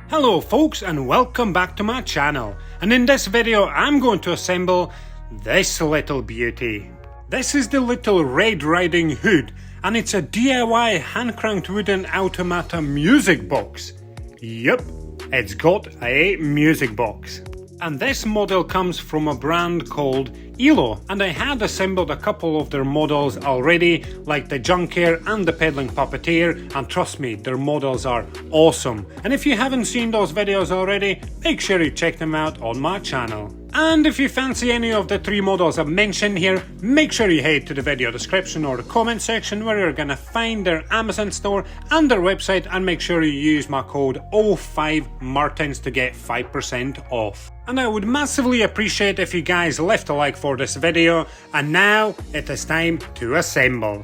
Hello folks and welcome back to my channel, and in this video I'm going to assemble this little beauty. This is the little Red Riding Hood, and it's a DIY hand-cranked wooden Automata music box. Yup, it's got a music box. And this model comes from a brand called ELO, and I had assembled a couple of their models already, like the Junker and the Peddling Puppeteer, and trust me, their models are awesome. And if you haven't seen those videos already, make sure you check them out on my channel. And if you fancy any of the three models I've mentioned here, make sure you head to the video description or the comment section where you're gonna find their Amazon store and their website, and make sure you use my code 05martins to get 5% off. And I would massively appreciate if you guys left a like for this video, and now it is time to assemble.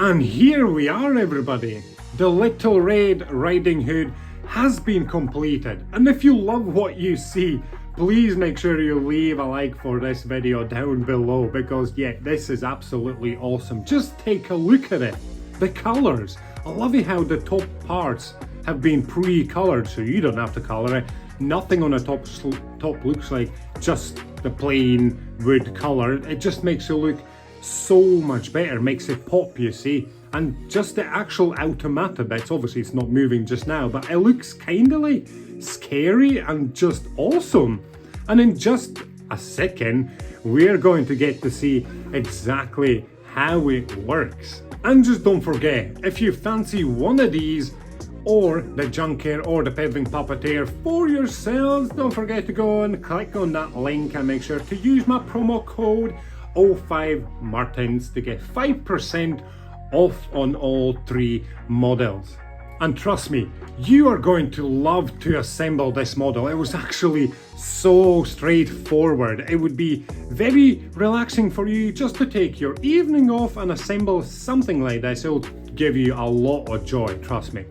And here we are, everybody. The Little Red Riding Hood has been completed. And if you love what you see, please make sure you leave a like for this video down below, because yeah, this is absolutely awesome. Just take a look at it. The colours. I love it how the top parts have been pre-coloured, so you don't have to colour it. Nothing on the top looks like just the plain wood colour. It just makes it look so much better, makes it pop, you see. And just the actual Automata bits, obviously it's not moving just now, but it looks kind of like scary and just awesome. And in just a second, we're going to get to see exactly how it works. And just don't forget, if you fancy one of these, or the Junker or the Peddling Puppeteer for yourselves, don't forget to go and click on that link and make sure to use my promo code 05Martins to get 5% off on all 3 models. And trust me, you are going to love to assemble this model. It was actually so straightforward. It would be very relaxing for you just to take your evening off and assemble something like this. It will give you a lot of joy, trust me.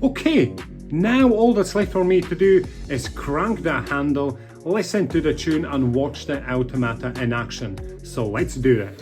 Okay, now all that's left for me to do is crank that handle, listen to the tune and watch the Automata in action. So let's do it.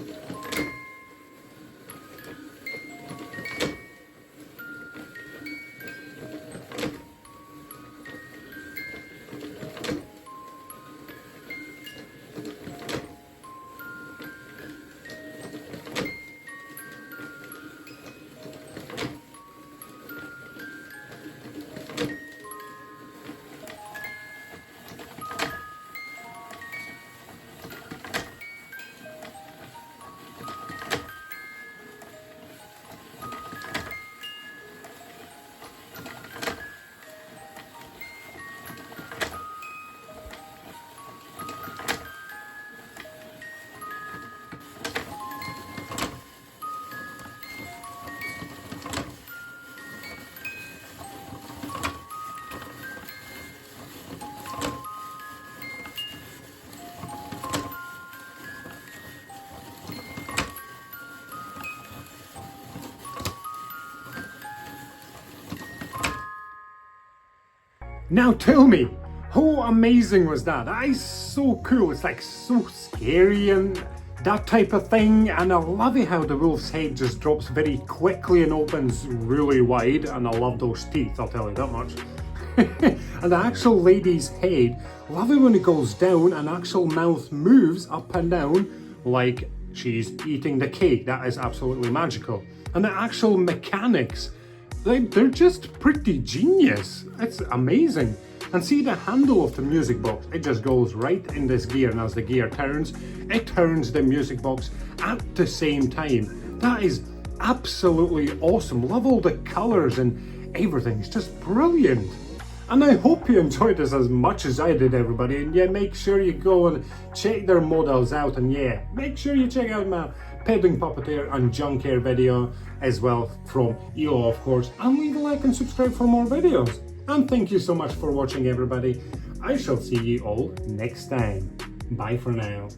Now tell me, how amazing was that? That is so cool. It's like so scary and that type of thing. And I love it how the wolf's head just drops very quickly and opens really wide. And I love those teeth, I'll tell you that much. And the actual lady's head, love it when it goes down and actual mouth moves up and down like she's eating the cake. That is absolutely magical. And the actual mechanics, they're just pretty genius. It's amazing. And see the handle of the music box, it just goes right in this gear, and as the gear turns, it turns the music box at the same time. That is absolutely awesome. Love all the colours and everything. It's just brilliant. And I hope you enjoyed this as much as I did, everybody. And yeah, make sure you go and check their models out. And yeah, make sure you check out my Peddling Puppeteer and Junker video as well from EO, of course. And leave a like and subscribe for more videos. And thank you so much for watching, everybody. I shall see you all next time. Bye for now.